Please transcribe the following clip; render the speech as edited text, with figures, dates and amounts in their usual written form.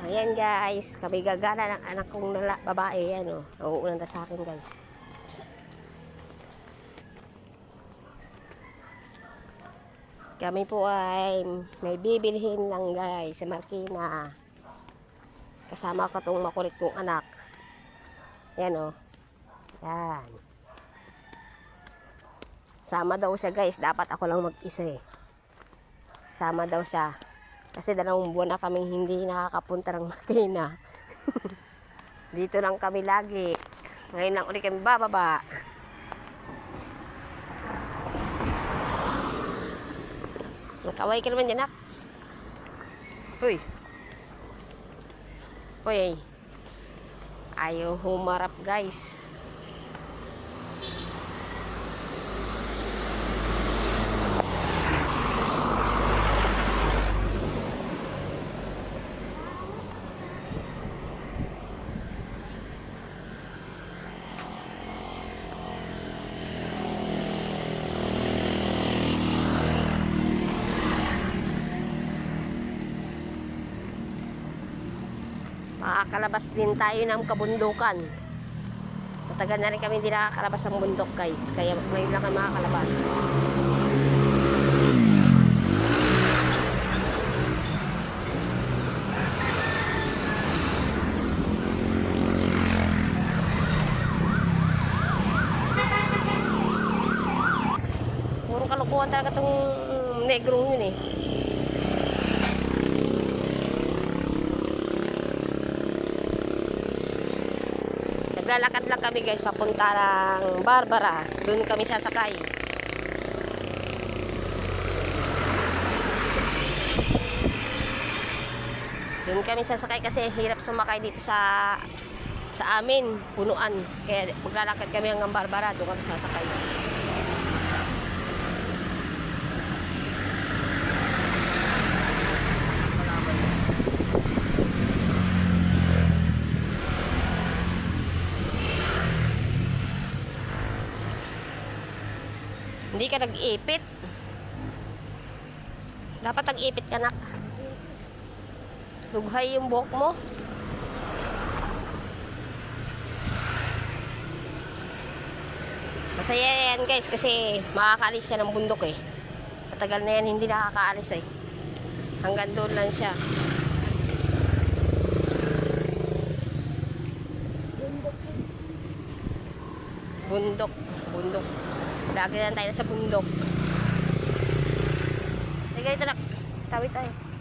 Ayan guys, kami gagala ng anak kong babae. Yan o, nauulan na sa akin guys. Kami po ay may bibilhin lang guys sa Marikina. Kasama ko itong makulit kong anak. Yan o. Yan. Sama daw siya guys, dapat ako lang mag-isa eh. Sama daw siya. Kasi 2 buwan na kami hindi nakakapunta ng Marikina. Dito lang kami lagi. Ngayon lang ulit kami bababa. Nakaway ka naman dyan, nak. Uy. Uy. Ayaw humarap, guys. Makakalabas din tayo ng kabundukan. Matagal na rin kami hindi nakakalabas ng bundok guys. Kaya ngayon lang kami makakalabas. Puro kalukuhan talaga itong negrong yun eh. Naglalakad lang kami guys papunta ng Barbara. Doon kami sasakay. Doon kami sasakay kasi hirap sumakay dito sa amin, punuan. Kaya maglalakad kami hanggang Barbara, doon kami sasakay. Hindi ka nag-ipit. Dapat nag-ipit ka, nak. Dughay yung buhok mo. Masaya yan guys kasi makakaalis siya ng bundok eh. Matagal na yan hindi nakakaalis eh. Hanggang doon lang siya. Bundok. Lagi na tayo sa bundok. Sige, ito na. Tawid tayo.